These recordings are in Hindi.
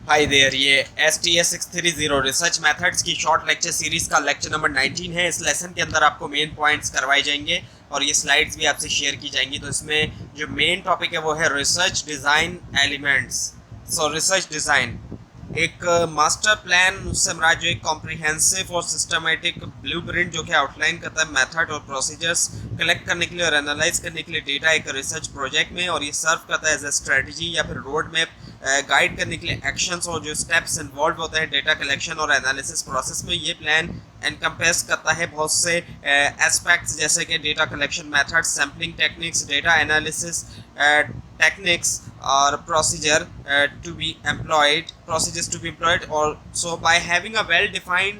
हाय देयर, ये STS630 रिसर्च मेथड्स की शॉर्ट लेक्चर सीरीज का लेक्चर नंबर 19 है। इस लेसन के अंदर आपको मेन पॉइंट्स करवाए जाएंगे और ये स्लाइड्स भी आपसे शेयर की जाएंगी। तो इसमें जो मेन टॉपिक है वो है रिसर्च डिज़ाइन एलिमेंट्स। सो रिसर्च डिज़ाइन एक मास्टर प्लान, उससे हमारा जो एक कॉम्प्रिहेंसिव और सिस्टमेटिक ब्लूप्रिंट जो कि आउटलाइन करता है मेथड और प्रोसीजर्स कलेक्ट करने के लिए और एनालाइज करने के लिए डेटा एक रिसर्च प्रोजेक्ट में, और ये सर्व करता है एज ए स्ट्रेटजी या फिर रोड मैप गाइड करने के लिए एक्शंस और जो स्टेप्स इन्वॉल्व होते हैं डेटा कलेक्शन और एनालिसिस प्रोसेस में। ये प्लान एनकम्पेस करता है बहुत से एस्पेक्ट्स जैसे कि data collection method, sampling techniques, data analysis techniques और प्रोसीजर्स टू बी एम्प्लॉयड। और so by having a well defined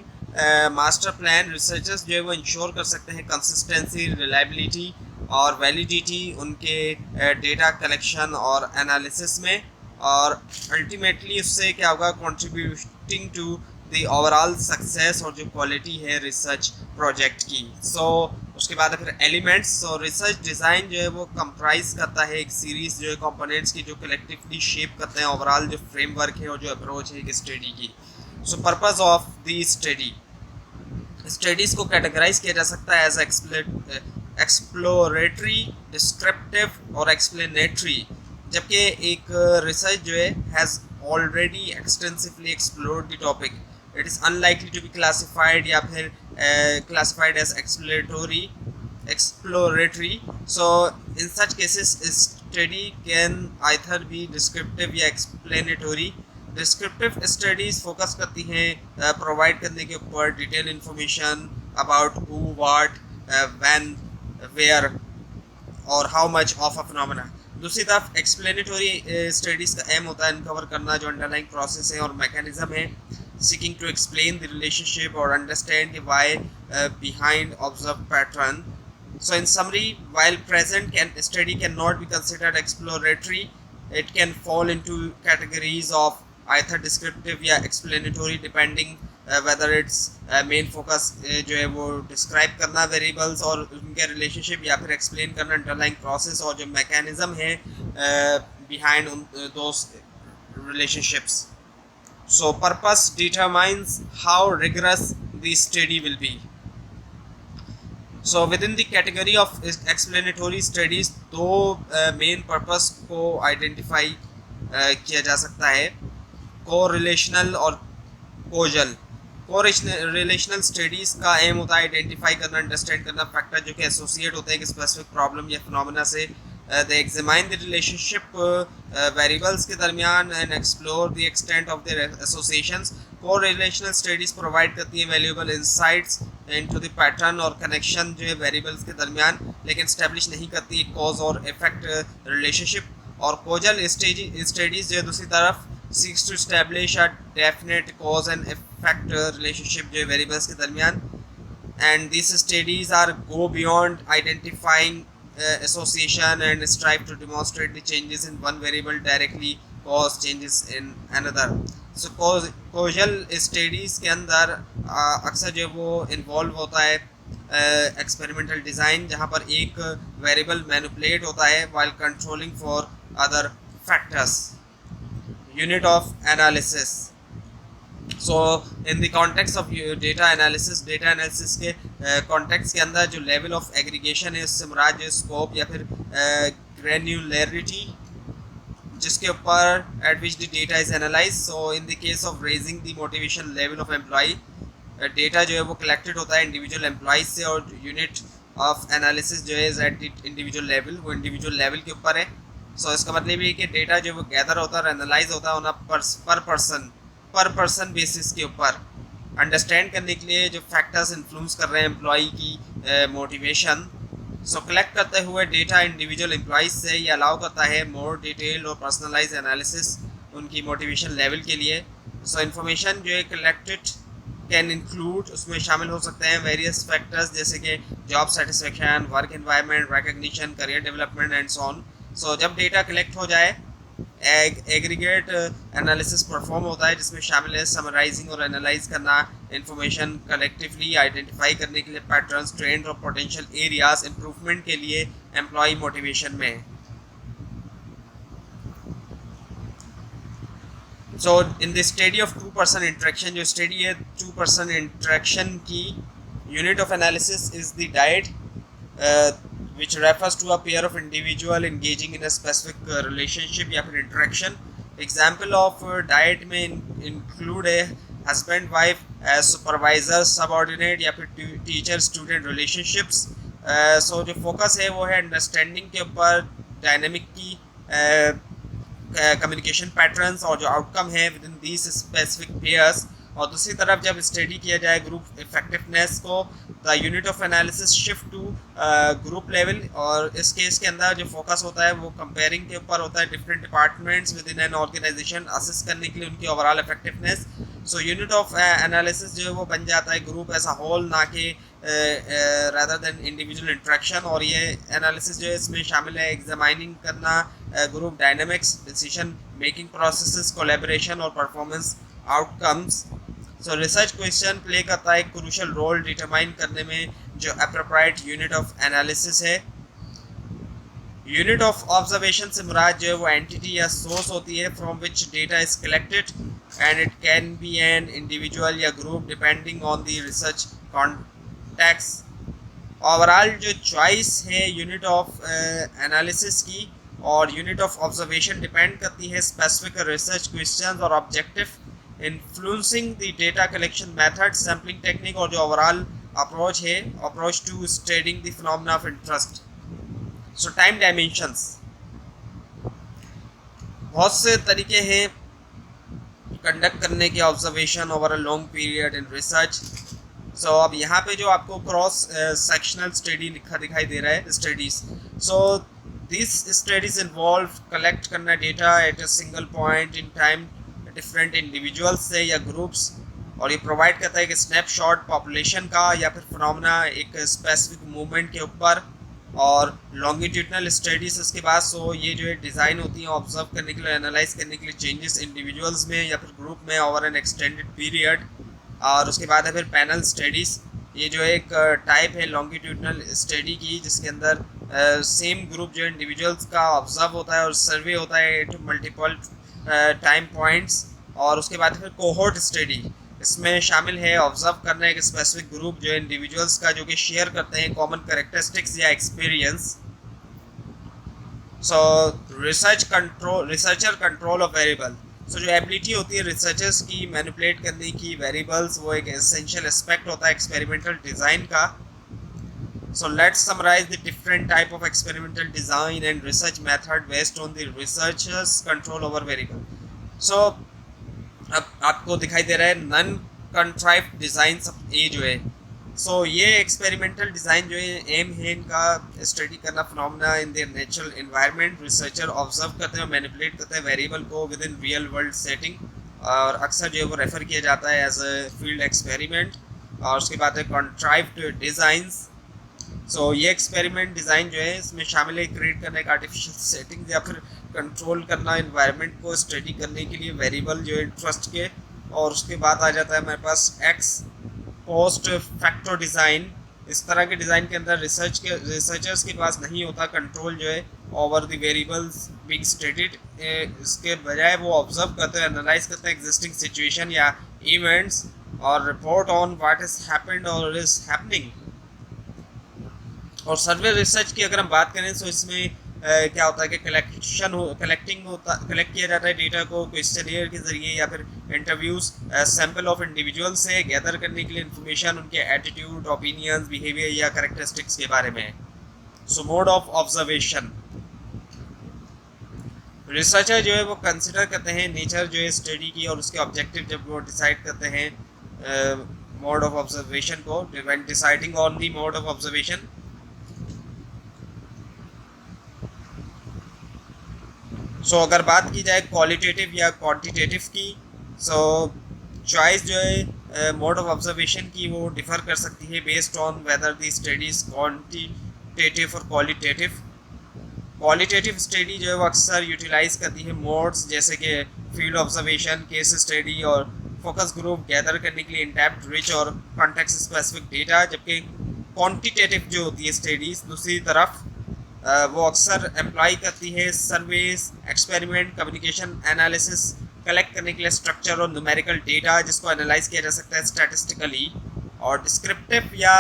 master plan, researchers जो है वो इंश्योर कर सकते हैं कंसिस्टेंसी, रिलायबिलिटी और वैलिडिटी उनके डेटा कलेक्शन और एनालिसिस में, और अल्टीमेटली उससे क्या होगा, contributing to the overall success और जो क्वालिटी है रिसर्च प्रोजेक्ट की। उसके बाद फिर एलिमेंट्स। रिसर्च डिज़ाइन जो है वो कंप्राइज करता है एक सीरीज जो है कंपोनेंट्स की जो कलेक्टिवली शेप करते हैं ओवरऑल जो फ्रेमवर्क है और जो अप्रोच है एक स्टडी की। Purpose of the study, studies को कैटेगराइज किया जा सकता है एज एक्सप्लोरेटरी, डिस्क्रिप्टिव और एक्सप्लेनेटरी। जबकि एक रिसर्च जो है has already extensively explored the topic, it is unlikely to be classified या फिर classified as exploratory. In such cases study can either be descriptive या एक्सप्लेनेटरी। डिस्क्रिप्टिव स्टडीज़ फोकस करती हैं प्रोवाइड करने के ऊपर detail information about who, what, when, where और how much of a phenomena. दूसरी तरफ एक्सप्लेनेटरी स्टडीज़ का एम होता है अनकवर करना जो अंडरलाइंग प्रोसेस है और मैकेनिज्म है, seeking to explain the relationship or understand the why behind observed pattern. So in summary, while present study cannot be considered exploratory, it can fall into categories of either descriptive या explanatory depending whether its main focus जो है वो describe करना variables और उनके relationship या फिर explain करना underlying process और जो mechanism है behind those relationships. So purpose determines how rigorous the study will be. So within the category of explanatory studies दो main purpose को identify किया जा सकता है, co-relational और causal। co-relational studies का एम होता है आइडेंटिफाई करना, अंडरस्टैंड करना फैक्टर जो कि एसोसिएट होते हैं एक स्पेसिफिक प्रॉब्लम या फिनोमेना से। they examine the relationship variables के दरमियान and explore the extent of their associations. Co-relational studies provide करती हैं valuable insights into the pattern और connection जो है variables के दरमियान, लेकिन establish नहीं करती cause और effect relationship। और causal studies जो है दूसरी तरफ seeks to establish a definite cause and effect relationship जो है variables के दरमियान, and these studies are go beyond identifying association and strive to demonstrate the changes in one variable directly cause changes in another. So causal studies के अंदर अक्सर जो वो इन्वॉल्व होता है एक्सपेरिमेंटल डिज़ाइन जहाँ पर एक वेरिएबल मैनिपुलेट होता है while controlling for other factors. Unit of analysis. So in the context of data analysis के context के अंदर जो level of aggregation है उससे मुराद जो scope या फिर granularity जिसके ऊपर at which the data is analyzed. So in the case of raising the motivation level of employee, data जो है वो collected होता है individual employees से, और unit of analysis जो है at the individual level, वो individual level के ऊपर है। So इसका मतलब ये कि data जो वो gather होता है, analyze होता है उन पर पर्सन बेसिस के ऊपर अंडरस्टैंड करने के लिए जो फैक्टर्स इन्फ्लुएंस कर रहे हैं एम्प्लॉई की मोटिवेशन। कलेक्ट करते हुए डेटा इंडिविजुअल एम्प्लॉइज से ये अलाउ करता है मोर डिटेल और पर्सनलाइज एनालिसिस उनकी मोटिवेशन लेवल के लिए। इंफॉर्मेशन जो है कलेक्टेड कैन इंक्लूड, उसमें शामिल हो सकते हैं वेरियस फैक्टर्स जैसे कि job satisfaction, work environment, recognition, career development and so on. जब डेटा कलेक्ट हो जाए एग्रीगेट एनालिसिस परफॉर्म होता है जिसमें शामिल है समराइजिंग और एनालाइज करना इंफॉर्मेशन कलेक्टिवली, आइडेंटिफाई करने के लिए पैटर्न्स, ट्रेंड और पोटेंशियल एरियाज इंप्रूवमेंट के लिए एम्प्लॉय मोटिवेशन में। So in the study of two person interaction, जो स्टडी है टू पर्सन इंटरेक्शन की, unit of analysis is the dyad which refers to a pair of individual engaging in a specific relationship या फिर interaction. Example of diet में include a husband wife, supervisor subordinate या फिर teacher student relationships. So जो focus है वो है understanding के ऊपर, dynamic की कम्युनिकेशन पैटर्न्स और जो आउटकम है within these specific pairs. और दूसरी तरफ जब स्टडी किया जाए ग्रुप इफेक्टिवनेस को, the unit of analysis shift to group level. और इस केस के अंदर जो फोकस होता है वो कंपेयरिंग के ऊपर होता है different departments within an organisation, assist करने के लिए उनकी overall effectiveness. So unit of analysis जो है वो बन जाता है ग्रुप एज अ होल, ना कि rather than individual interaction. और ये एनालिसिस जो है इसमें शामिल है एग्जामाइनिंग करना group dynamics, decision making processes, collaboration और performance outcomes. So research question play करता है एक क्रूशियल रोल डिटरमाइन करने में जो अप्रोप्रिएट यूनिट ऑफ एनालिसिस है. यूनिट ऑफ ऑब्जर्वेशन से मुराद जो है वो एंटिटी या सोर्स होती है from which data is collected, and it can be an individual या group depending on the research context. Overall जो चॉइस है यूनिट ऑफ एनालिसिस की और यूनिट ऑफ ऑब्जर्वेशन डिपेंड करती है स्पेसिफिक रिसर्च क्वेश्चंस और objective, influencing the data collection method, sampling technique और जो ओवरऑल अप्रोच है, approach to studying the phenomena of interest. So time dimensions, बहुत से तरीके हैं कंडक्ट करने के observation over a long period in research. So अब यहाँ पे जो आपको क्रॉस सेक्शनल स्टडी लिखा दिखाई दे रहा है studies. So this studies involve collect करना data at a single point in time different individuals से या ग्रुप्स, और ये प्रोवाइड करता है कि स्नैपशॉट पॉपुलेशन का या फिर फिनोमेना एक स्पेसिफिक मूवमेंट के ऊपर. और लॉन्गिट्यूडनल स्टडीज इसके बाद. सो ये जो है डिज़ाइन होती है ऑब्जर्व करने के लिए, एनालाइज करने के लिए चेंजेस इंडिविजुअल्स में या फिर ग्रुप में ओवर एन एक्सटेंडेड पीरियड. और उसके बाद है फिर पैनल स्टडीज़. ये जो एक टाइप है लॉन्गिट्यूडनल स्टडी की जिसके अंदर सेम ग्रुप जो इंडिविजुअल्स का ऑब्जर्व होता है और सर्वे होता है एट मल्टीपल टाइम पॉइंट्स. और उसके बाद फिर कोहोर्ट स्टडी, इसमें शामिल है ऑब्जर्व करना एक स्पेसिफिक ग्रुप जो इंडिविजुअल्स का जो कि शेयर करते हैं कॉमन कैरेक्टरिस्टिक्स या experience. So researcher control of variable. So जो एबिलिटी होती है रिसर्चर्स की मैनिपुलेट करने की वेरिएबल्स, वो एक एसेंशियल एस्पेक्ट होता है एक्सपेरिमेंटल डिज़ाइन का. So let's summarise the different type of experimental design and research method based on the researchers control over variable. So अब आपको दिखाई दे रहा है नन कंट्राइव्ड डिज़ाइन ये जो है. सो ये एक्सपेरिमेंटल डिज़ाइन जो है एम है इनका स्टडी करना phenomena in their natural environment. Researcher observe करते हैं और मैनिपुलेट करते हैं वेरिएबल को with in real world setting, और अक्सर जो है वो रेफ़र किया जाता है एज अ फील्ड एक्सपेरिमेंट. और उसके बाद है कंट्राइव्ड डिज़ाइंस. सो ये एक्सपेरिमेंट डिज़ाइन जो है इसमें शामिल है क्रिएट करना एक आर्टिफिशियल सेटिंग या फिर कंट्रोल करना इन्वायरमेंट को स्टडी करने के लिए वेरिएबल जो है इंटरेस्ट के. और उसके बाद आ जाता है हमारे पास एक्स पोस्ट फैक्टर डिज़ाइन. इस तरह के डिज़ाइन के अंदर रिसर्चर्स के पास नहीं होता कंट्रोल जो है over the variables being studied. इसके बजाय वो ऑब्जर्व करते हैं, एनालाइज करते हैं एग्जिस्टिंग सिचुएशन या इवेंट्स और report on what is happened और इज हैपनिंग. और सर्वे रिसर्च की अगर हम बात करें तो इसमें क्या होता है कि कलेक्ट किया जाता है डेटा को क्वेश्चनियर के ज़रिए या फिर इंटरव्यूज़ सैम्पल ऑफ इंडिविजुअल से गैदर करने के लिए इंफॉर्मेशन उनके एटीट्यूड, ओपिनियंस, बिहेवियर या कैरेक्टरिस्टिक्स के बारे में. सो मोड ऑफ ऑब्जर्वेशन, रिसर्चर जो है वो कंसिडर करते हैं नेचर जो है स्टडी की और उसके ऑब्जेक्टिव जब वो डिसाइड करते हैं मोड ऑफ ऑब्जर्वेशन को. When deciding on the mode of observation, so अगर बात की जाए क्वालिटेटिव या क्वांटिटेटिव की, सो चॉइस जो है मोड ऑफ ऑब्जर्वेशन की वो डिफ़र कर सकती है based on whether the study is quantitative और क्वालिटेटिव. क्वालिटेटिव स्टडी जो है वो अक्सर यूटिलाइज करती है मोड्स जैसे कि फील्ड ऑब्जर्वेशन, केस स्टडी और फोकस ग्रुप गैदर करने के लिए इन डेप्थ, रिच और कॉन्टेक्स्ट स्पेसिफिक डेटा. जबकि क्वांटिटेटिव जो होती है स्टडीज़ दूसरी तरफ वो अक्सर एम्प्लॉय करती है surveys, experiment, communication analysis, collect करने के लिए स्ट्रक्चर और न्यूमेरिकल डेटा जिसको एनालाइज किया जा सकता है स्टैटिस्टिकली। और डिस्क्रिप्टिव या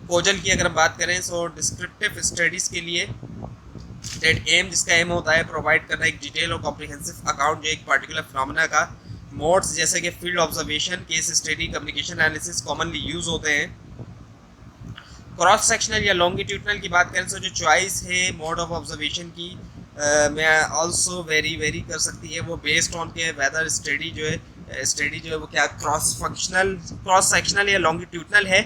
कोजल की अगर हम बात करें सो डिस्क्रिप्टिव स्टडीज़ के लिए दैट एम जिसका एम होता है प्रोवाइड करना एक डिटेल और कॉम्प्रिहेंसिव अकाउंट जो एक पर्टिकुलर फिनोमेना का। मोड्स जैसे कि field observation, case study, communication analysis commonly use होते हैं। क्रॉस सेक्शनल या लॉन्गिट्यूडनल की बात करें तो जो चॉइस है मोड ऑफ ऑब्जर्वेशन की मैं ऑल्सो वेरी कर सकती है वो बेस्ड ऑन के वेदर स्टडी जो है वो क्या क्रॉस सेक्शनल या लॉन्गिट्यूडनल है।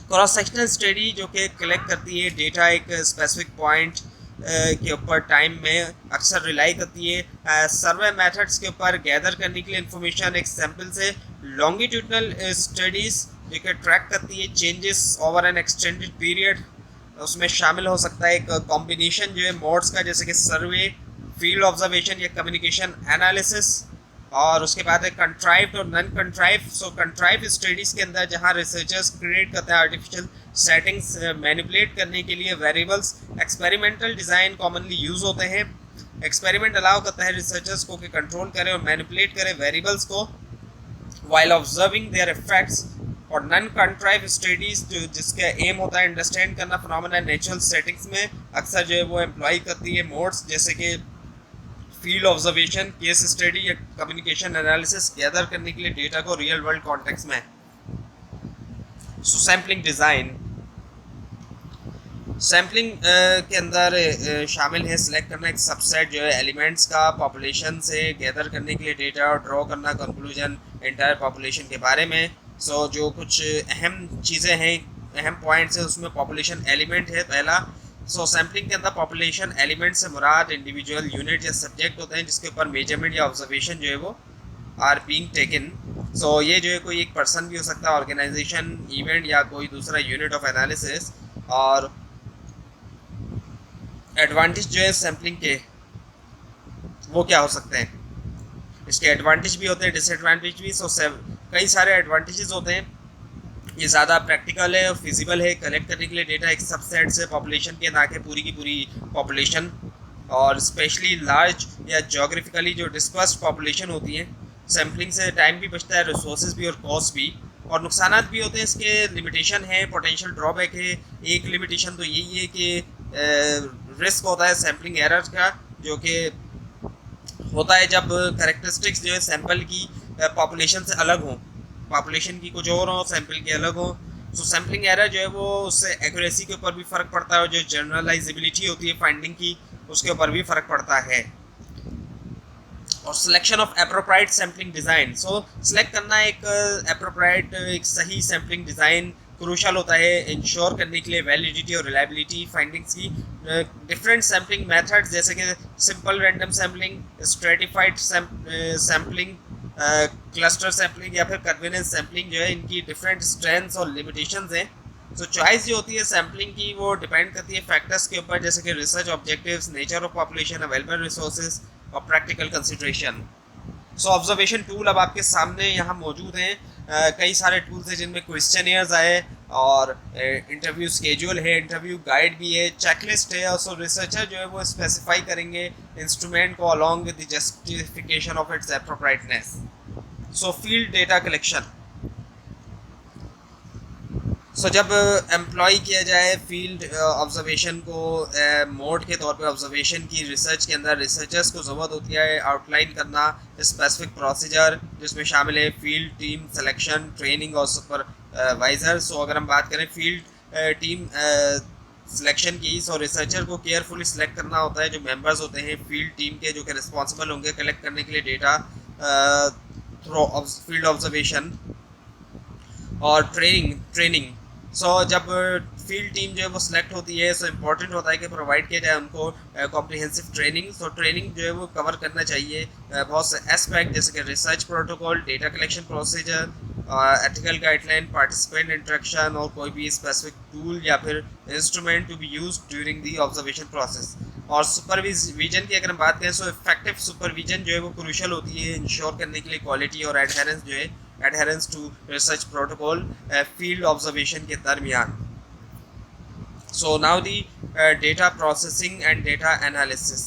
क्रॉस सेक्शनल स्टडी जो कि कलेक्ट करती है डेटा एक स्पेसिफिक पॉइंट के ऊपर टाइम में अक्सर रिलाई करती है सर्वे मेथड्स के ऊपर गैदर करने के लिए इंफॉर्मेशन एक सैम्पल से। लॉन्गिट्यूडनल स्टडीज़ जो कि ट्रैक करती है changes over N extended period, उसमें शामिल हो सकता है एक कॉम्बिनेशन जो है मोड्स का जैसे कि सर्वे, फील्ड ऑब्जर्वेशन या कम्युनिकेशन एनालिसिस। और उसके बाद है कंट्राइव्ड और नॉन कंट्राइव्ड। सो कंट्राइव्ड स्टडीज़ के अंदर जहाँ रिसर्चर्स क्रिएट करते हैं आर्टिफिशियल सेटिंग्स मैनिपुलेट करने के लिए variables. Experimental design commonly use होते हैं। एक्सपेरिमेंट अलाउ करता है रिसर्चर्स को कि कंट्रोल करें और मैनिपुलेट करें वेरिएबल्स को वाइल ऑब्जर्विंग देयर इफेक्ट्स। और नॉन कंट्राइव स्टडीज़ जो जिसका एम होता है अंडरस्टैंड करना फिनोमेना नेचुरल सेटिंग्स में अक्सर जो है वो एम्प्लॉय करती है मोड्स जैसे कि फील्ड ऑब्जर्वेशन, केस स्टडी या कम्युनिकेशन एनालिसिस गैदर करने के लिए डेटा को रियल वर्ल्ड कॉन्टेक्स्ट में। सो सैम्पलिंग डिज़ाइन, सैम्पलिंग के अंदर शामिल है सिलेक्ट करना एक सबसेट जो है एलिमेंट्स का पॉपुलेशन से गैदर करने के लिए डेटा और ड्रॉ करना कंक्लूजन इंटायर पॉपुलेशन के बारे में। सो जो कुछ अहम चीज़ें हैं, अहम पॉइंट्स हैं उसमें पॉपुलेशन एलिमेंट है पहला। सो सैम्पलिंग के अंदर पॉपुलेशन एलिमेंट से मुराद इंडिविजुअल यूनिट या सब्जेक्ट होते हैं जिसके ऊपर मेजरमेंट या ऑब्जर्वेशन जो है वो आर बीइंग टेकन। सो ये जो है कोई एक पर्सन भी हो सकता है, ऑर्गेनाइजेशन, इवेंट या कोई दूसरा यूनिट ऑफ एनालिसिस। और एडवांटेज जो है सैम्पलिंग के वो क्या हो सकते हैं, इसके एडवांटेज भी होते हैं डिसएडवांटेज भी। सो कई सारे एडवांटेजेस होते हैं, ये ज़्यादा प्रैक्टिकल है और फिजिबल है कलेक्ट करने के लिए डेटा एक सबसेट से पॉपुलेशन के, ना कि पूरी की पूरी पॉपुलेशन। और स्पेशली लार्ज या जोग्राफिकली जो डिस्पर्स्ड पॉपुलेशन होती है। सैम्पलिंग से टाइम भी बचता है, रिसोर्सेज भी और कॉस्ट भी। और नुकसान भी होते हैं, इसके लिमिटेशन है, पोटेंशियल ड्रॉबैक है। एक लिमिटेशन तो यही है कि रिस्क होता है सैम्पलिंग एरर का जो कि होता है जब कैरेक्टरिस्टिक्स जो है सैंपल की पॉपुलेशन से अलग हों, पॉपुलेशन की कुछ और हो सैंपल के अलग हो। सो सैम्पलिंग एरर जो है वो उससे एक्यूरेसी के ऊपर भी फ़र्क पड़ता है और जो जनरलाइजेबिलिटी होती है फाइंडिंग की उसके ऊपर भी फ़र्क पड़ता है। और selection of appropriate sampling design, so select करना एक एप्रोप्राइट एक सही सैम्पलिंग डिज़ाइन क्रूशल होता है इंश्योर करने के लिए वैलिडिटी और रिलायबिलिटी फाइंडिंग्स की। डिफरेंट सैम्पलिंग मेथड्स जैसे कि simple random sampling, stratified sampling, cluster sampling या फिर कन्वीनियंस सैम्पलिंग जो है इनकी डिफरेंट स्ट्रेंथ्स और लिमिटेशंस हैं। सो चॉइस जो होती है सैम्पलिंग की वो डिपेंड करती है फैक्टर्स के ऊपर जैसे कि research objectives, nature of population, available resources और प्रैक्टिकल कंसिडरेशन। सो ऑब्जर्वेशन टूल अब आपके सामने यहाँ मौजूद हैं। कई सारे टूल्स हैं जिनमें क्वेश्चनियर्स आए और इंटरव्यू स्केड्यूल है, इंटरव्यू गाइड भी है, चेकलिस्ट है। और सो रिसर्चर जो है वो स्पेसिफाई करेंगे इंस्ट्रूमेंट को along with the justification of its appropriateness. So field data collection, so जब एम्प्लॉय किया जाए फील्ड ऑब्जर्वेशन को मोड के तौर पे ऑब्जर्वेशन की रिसर्च के अंदर रिसर्चर्स को ज़रूरत होती है आउटलाइन करना स्पेसिफिक प्रोसीजर जिसमें शामिल है फील्ड टीम सिलेक्शन, ट्रेनिंग और सुपरवाइज़र। सो अगर हम बात करें फील्ड टीम सिलेक्शन की, सो रिसर्चर को केयरफुली सिलेक्ट करना होता है जो मेंबर्स होते हैं फील्ड टीम के जो कि रिस्पॉन्सिबल होंगे कलेक्ट करने के लिए डेटा थ्रू फील्ड ऑब्जर्वेशन। और ट्रेनिंग सो जब फील्ड टीम जो है वो सिलेक्ट होती है सो इम्पॉर्टेंट होता है कि प्रोवाइड किया जाए उनको कॉम्प्रिहेंसिव ट्रेनिंग। सो ट्रेनिंग जो है वो कवर करना चाहिए बहुत से एस्पेक्ट जैसे कि research protocol, data collection procedure, ethical guideline, participant interaction और कोई भी स्पेसिफिक टूल या फिर instrument to be use during the observation process. और सुपरविजन की अगर हम बात करें सो इफेक्टिव सुपरविजन जो है वो क्रूशल होती है इंश्योर करने के लिए क्वालिटी और एडहेरेंस जो है adherence to research protocol field observation के दरमियान। So now the data processing and data analysis.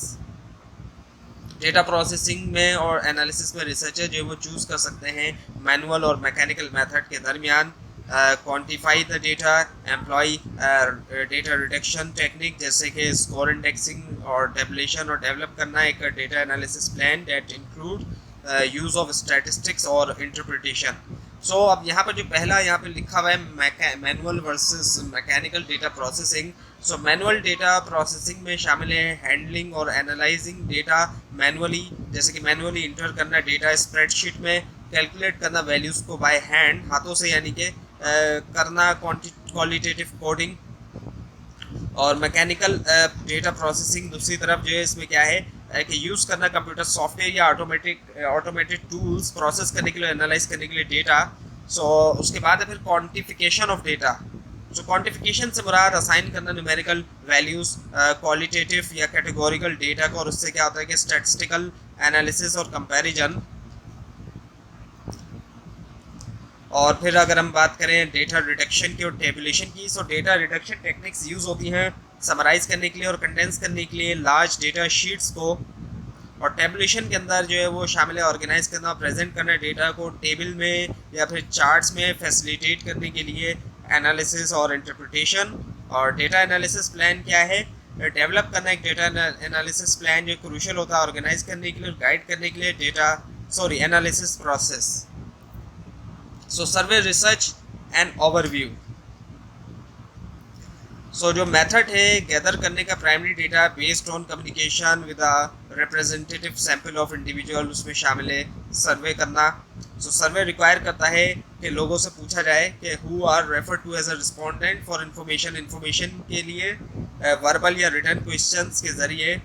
Data processing में और एनालिसिस में रिसर्चर जो वो चूज़ कर सकते हैं मैनुअल और मैकेनिकल मेथड के दरमियान। Quantify the data, employ data reduction technique जैसे कि स्कोर इंडेक्सिंग और टेबुलेशन, और डेवलप करना एक data analysis plan that include use of statistics और इंटरप्रिटेशन। सो अब यहाँ पर जो पहला यहाँ पे लिखा हुआ है manual versus mechanical data processing. So manual data processing में शामिल है हैंडलिंग और एनालाइजिंग डेटा मैनुअली, जैसे कि मैनुअली इंटर करना डेटा स्प्रेडशीट में, कैलकुलेट करना वैल्यूज़ को बाय हैंड हाथों से, यानी कि करना क्वालिटेटिव कोडिंग। और मैकेनिकल डेटा प्रोसेसिंग दूसरी तरफ जो है इसमें क्या है कि यूज़ करना कंप्यूटर सॉफ्टवेयर या ऑटोमेटेड टूल्स प्रोसेस करने के लिए, एनालाइज करने के लिए डेटा। सो उसके बाद है फिर quantification of data. So quantification से मुराद असाइन करना न्यूमेरिकल वैल्यूज़, क्वालिटेटिव या कैटेगोरिकल डेटा को, और उससे क्या होता है कि स्टैटिस्टिकल एनालिसिस और कंपैरिजन। और फिर अगर हम बात करें डेटा रिडक्शन की और टेबुलेशन की, सो डेटा रिडक्शन टेक्निक्स यूज़ होती हैं समराइज़ करने के लिए और कंडेंस करने के लिए लार्ज डेटा शीट्स को। और टेबुलेशन के अंदर जो है वो शामिल है ऑर्गेनाइज करना, प्रेजेंट करना डेटा को टेबल में या फिर चार्ट्स में फैसिलिटेट करने के लिए एनालिसिस और इंटरप्रिटेशन। और डेटा एनालिसिस प्लान क्या है, डेवलप करना एक डेटा एनालिसिस प्लान जो क्रूशियल होता है ऑर्गेनाइज करने के लिए और गाइड करने के लिए analysis process. So survey, research and overview. So जो मेथड है गैदर करने का primary data based on communication with a representative sample of individual, उसमें शामिल है सर्वे करना। सो सर्वे रिक्वायर करता है कि लोगों से पूछा जाए कि who are refer to as a respondent for information के लिए वर्बल या रिटर्न क्वेश्चंस के ज़रिए।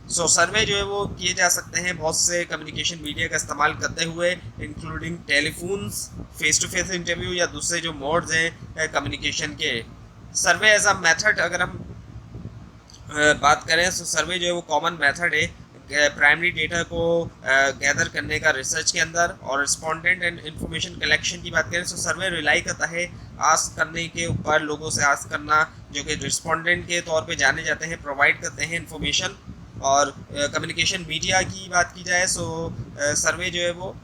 सो सर्वे जो है वो किए जा सकते हैं बहुत से कम्युनिकेशन मीडिया का इस्तेमाल करते हुए, including telephones, face to face interview या दूसरे जो मोड्स हैं कम्युनिकेशन के। सर्वे एज अ मेथड अगर हम बात करें, तो सर्वे जो है वो कॉमन मेथड है प्राइमरी डेटा को गैदर करने का रिसर्च के अंदर। और रिस्पोंडेंट एंड इंफॉर्मेशन कलेक्शन की बात करें तो सर्वे रिलाई करता है आस्क करने के ऊपर, लोगों से आस्क करना जो कि रिस्पोंडेंट के तौर पे जाने जाते हैं, प्रोवाइड करते हैं इंफॉर्मेशन। और कम्युनिकेशन मीडिया की बात की जाए सर्वे जो है वो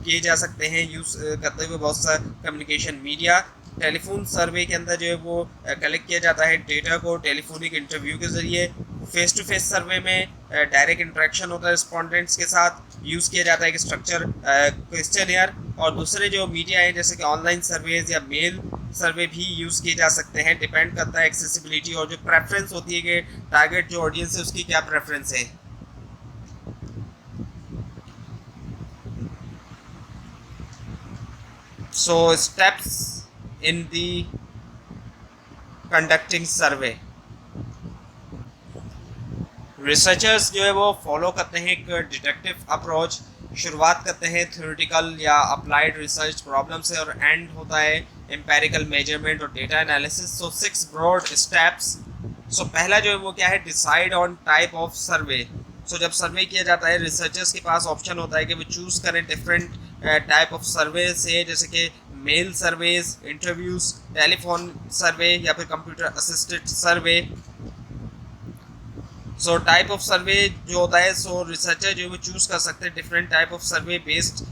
किए जा सकते हैं यूज़ करते हुए बहुत सा कम्युनिकेशन मीडिया। टेलीफोन सर्वे के अंदर जो है वो कलेक्ट किया जाता है डेटा को टेलीफोनिक इंटरव्यू के ज़रिए। फेस टू फेस सर्वे में डायरेक्ट इंटरेक्शन होता है रिस्पोंडेंट्स के साथ, यूज़ किया जाता है कि स्ट्रक्चर क्वेश्चनर। और दूसरे जो मीडिया है जैसे कि ऑनलाइन सर्वेज या मेल सर्वे भी यूज़ किए जा सकते हैं, डिपेंड करता है एक्सेसिबिलिटी और जो प्रेफरेंस होती है कि टारगेट जो ऑडियंस है उसकी क्या प्रेफरेंस है। So steps in the conducting survey. Researchers जो है वो फॉलो करते हैं एक डिडक्टिव अप्रोच, शुरुआत करते हैं थ्योरेटिकल या अप्लाइड रिसर्च प्रॉब्लम से और एंड होता है एम्पेरिकल मेजरमेंट और data analysis. So 6 broad steps. So पहला जो है वो क्या है, decide on type of survey. So जब सर्वे किया जाता है रिसर्चर्स के पास ऑप्शन होता है कि वो चूज़ करें डिफरेंट टाइप ऑफ सर्वे से, जैसे कि मेल सर्वेज, इंटरव्यूज, टेलीफोन सर्वे या फिर computer assisted survey. So type of सर्वे जो होता है रिसर्चर जो है वो चूज़ कर सकते हैं different type of survey based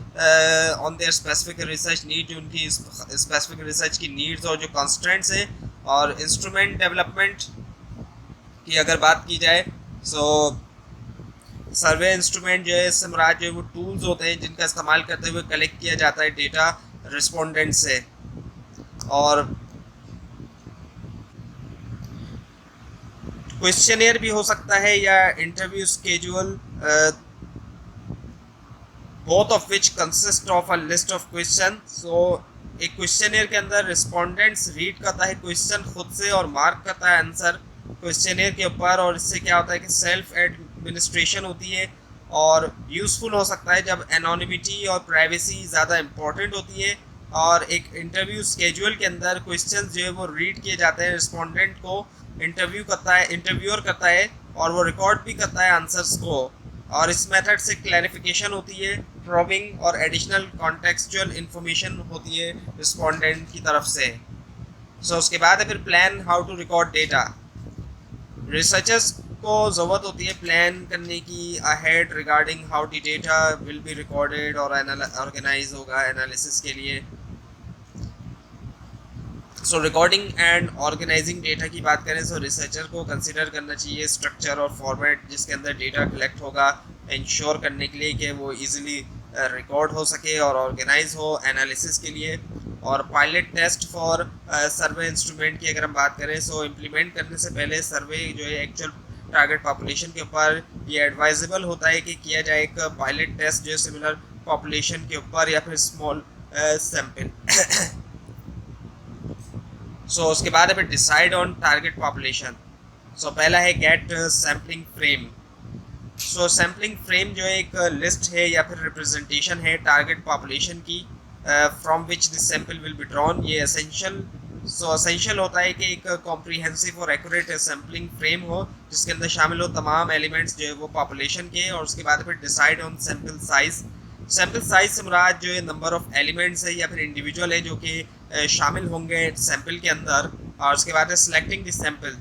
on their specific research need, जो उनकी स्पेसिफिक रिसर्च की नीड्स और जो कॉन्स्टेंट्स हैं। और इंस्ट्रूमेंट डेवलपमेंट की अगर बात की जाए सर्वे इंस्ट्रूमेंट जो है इससे मुराद जो है वो टूल्स होते हैं जिनका इस्तेमाल करते हुए कलेक्ट किया जाता है डेटा रिस्पोंडेंट से। और क्वेश्चनियर भी हो सकता है या interview schedule, both of which consist of a list of question. So एक क्वेश्चनियर के अंदर रिस्पोंडेंट्स रीड करता है क्वेश्चन खुद से और मार्क करता है आंसर क्वेश्चनियर के ऊपर, और इससे क्या होता है कि सेल्फ एडमिनिस्ट्रेशन होती है और यूज़फुल हो सकता है जब एनोनिमिटी और प्राइवेसी ज़्यादा इम्पोर्टेंट होती है। और एक इंटरव्यू स्केड्यूल के अंदर क्वेश्चंस जो है वो रीड किए जाते हैं, रिस्पोंडेंट को इंटरव्यूअर करता है और वो रिकॉर्ड भी करता है आंसर्स को। और इस मेथड से क्लैरिफिकेशन होती है, प्रोबिंग और एडिशनल कॉन्टेक्सचुअल इन्फॉर्मेशन होती है रिस्पोंडेंट की तरफ से। उसके बाद है फिर plan how to record data. Researchers को ज़रूरत होती है प्लान करने की ahead regarding how the data will be recorded और ऑर्गेनाइज होगा एनालिसिस के लिए। So recording and organising data की बात करें तो रिसर्चर को कंसिडर करना चाहिए स्ट्रक्चर और फॉर्मेट जिसके अंदर डेटा कलेक्ट होगा, इंश्योर करने के लिए कि वो इजीली रिकॉर्ड हो सके और ऑर्गेनाइज हो एनालिसिस के लिए। और pilot test for survey instrument की अगर हम बात करें सो इम्प्लीमेंट करने से पहले सर्वे जो है एक्चुअल टारगेट पॉपुलेशन के ऊपर ये एडवाइजेबल होता है कि किया जाए एक पायलट टेस्ट जो सिमिलर पॉपुलेशन के ऊपर या फिर स्मॉल सैंपल। सो उसके बाद फिर डिसाइड ऑन टारगेट पॉपुलेशन। सो पहला है गेट सैम्पलिंग फ्रेम। सो सैम्पलिंग फ्रेम जो एक लिस्ट है या फिर रिप्रेजेंटेशन है टारगेट पॉपुलेशन की from which the sample will be drawn. ये एसेंशियल होता है कि एक कॉम्प्रिहेंसिव और एक्यूरेट सैम्पलिंग फ्रेम हो जिसके अंदर शामिल हो तमाम एलिमेंट्स जो है वो पॉपुलेशन के। और उसके बाद फिर decide on sample size. Sample size से मुराद जो है नंबर ऑफ एलिमेंट्स है या फिर इंडिविजुअल है जो कि शामिल होंगे सैंपल के अंदर। और उसके बाद सिलेक्टिंग द सैंपल।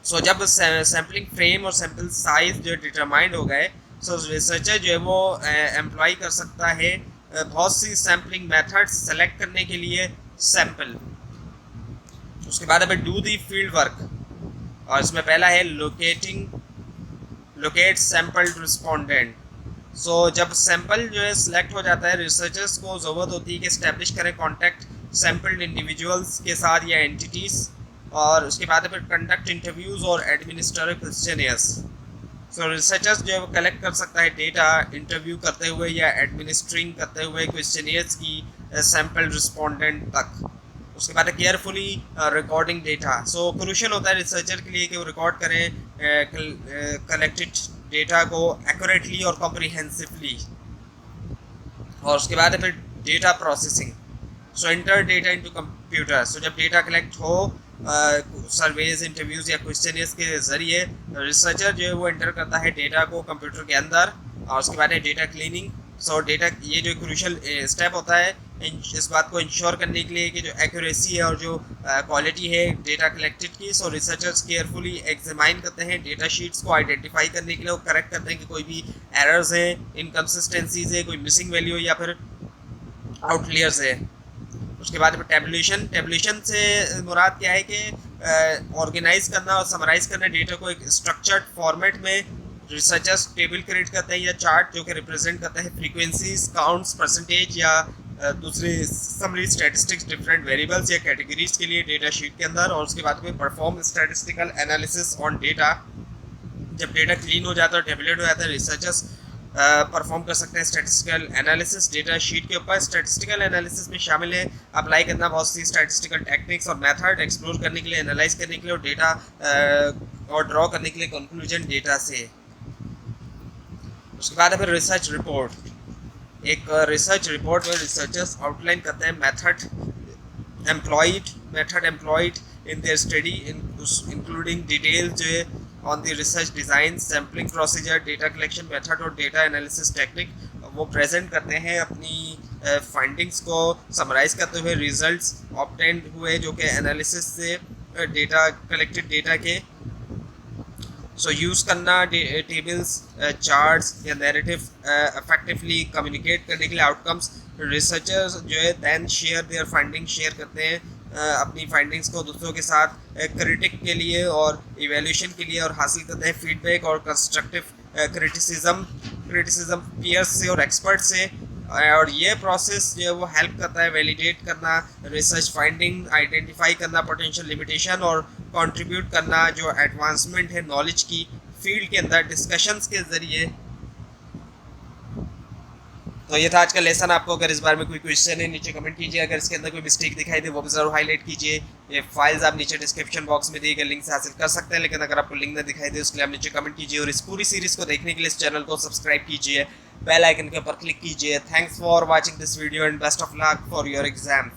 सो जब सैम्पलिंग फ्रेम और सैंपल साइज जो डिटरमाइंड हो गए सो रिसर्चर जो है वो एम्प्लॉय कर सकता है बहुत सी सैम्पलिंग मेथड्स सेलेक्ट करने के लिए सैंपल। उसके बाद हमें डू दी फील्ड वर्क और इसमें पहला है लोकेट सैंपल रिस्पोंडेंट। सो जब सैंपल जो है सिलेक्ट हो जाता है रिसर्चर्स को ज़रूरत होती है कि इस्टेब्लिश करें कॉन्टैक्ट सैंपल्ड इंडिविजुअल्स के साथ या एंटिटीज़। और उसके बाद फिर कंडक्ट इंटरव्यूज़ और एडमिनिस्टर क्वेश्चनियर्स। सो रिसर्चर्स जो है वो कलेक्ट कर सकता है डेटा इंटरव्यू करते हुए या एडमिनिस्ट्रिंग करते हुए क्वेश्चनियर्स की सैंपल रिस्पोंडेंट तक। उसके बाद carefully recording data. So crucial होता है रिसर्चर के लिए कि वो रिकॉर्ड करें कलेक्टेड डेटा को एक्यूरेटली और कॉम्प्रिहेंसिवली। और उसके बाद फिर data processing. So enter data into computer. So जब डेटा कलेक्ट हो सर्वेज इंटरव्यूज़ या क्वेश्चनियर्स के ज़रिए रिसर्चर जो है वो एंटर करता है डेटा को कंप्यूटर के अंदर। और उसके बाद है डेटा क्लीनिंग। सो डेटा ये जो क्रूशियल स्टेप होता है इस बात को इंश्योर करने के लिए कि जो एक्यूरेसी है और जो क्वालिटी है डेटा कलेक्टेड की। सो रिसर्चर्स केयरफुली एग्जामाइन करते हैं डेटा शीट्स को आइडेंटिफाई करने के लिए, वो करेक्ट करते हैं कि कोई भी एरर्स हैं, इनकन्सिस्टेंसीज है, कोई मिसिंग वैल्यू या फिर आउटलियर्स है। उसके बाद टेबुलेशन से मुराद क्या है कि ऑर्गेनाइज करना और समराइज करना डेटा को एक स्ट्रक्चर्ड फॉर्मेट में। रिसर्चर्स टेबल क्रिएट करते हैं या चार्ट जो कि रिप्रेजेंट करता है फ्रीक्वेंसीज, काउंट्स, परसेंटेज या दूसरे समरी स्टैटिस्टिक्स डिफरेंट वेरिएबल्स या कैटेगरीज के लिए डेटा शीट के अंदर। और उसके बाद में perform statistical analysis on data. जब डेटा क्लीन हो जाता है और टेबलेट हो जाता है रिसर्चर्स परफॉर्म कर सकते हैं स्टैटिस्टिकल एनालिसिस डेटा शीट के ऊपर। स्टैटिस्टिकल एनालिसिस में शामिल है अप्लाई करना बहुत सी स्टैटिस्टिकल टेक्निक्स और मेथड एक्सप्लोर करने के लिए, एनालाइज करने के लिए और डेटा और ड्रॉ करने के लिए कंक्लूजन डेटा से। उसके बाद फिर रिसर्च रिपोर्ट। एक रिसर्च रिपोर्ट में रिसर्चर्स आउटलाइन करते हैं method employed in their study including detail जो है on the research design, sampling procedure, data collection method और डेटा एनालिसिस टेक्निक। वो प्रेजेंट करते हैं अपनी फाइंडिंग्स को समराइज करते हुए रिजल्ट्स ऑब्टेन्ड हुए जो कि एनालिसिस से डेटा कलेक्टेड डेटा के। सो यूज़ करना टेबल्स, चार्ट्स या नैरेटिव इफेक्टिवली कम्युनिकेट करने के लिए आउटकम्स। रिसर्चर्स जो है then share their finding share करते हैं अपनी फाइंडिंग्स को दूसरों के साथ क्रिटिक के लिए और इवैल्यूएशन के लिए और हासिल करते हैं फीडबैक और कंस्ट्रक्टिव क्रिटिसिज्म पीयर्स से और एक्सपर्ट से। और ये प्रोसेस जो है वो हेल्प करता है वैलिडेट करना रिसर्च फाइंडिंग, आइडेंटिफाई करना पोटेंशियल लिमिटेशन और कंट्रीब्यूट करना जो एडवांसमेंट है नॉलेज की फील्ड के अंदर डिस्कशंस के ज़रिए। तो ये था आज का लेसन। आपको अगर इस बारे में कोई क्वेश्चन है नीचे कमेंट कीजिए, अगर इसके अंदर कोई मिस्टेक दिखाई दे वो भी ज़रूर हाईलाइट कीजिए। ये फाइल्स आप नीचे डिस्क्रिप्शन बॉक्स में दिए गए लिंक से हासिल कर सकते हैं, लेकिन अगर आपको लिंक ना दिखाई दे उसके लिए आप नीचे कमेंट कीजिए। और इस पूरी सीरीज़ को देखने के लिए इस चैनल को सब्सक्राइब कीजिए, बेल आइकन के ऊपर क्लिक कीजिए। Thanks for watching this video and best of luck for your exam.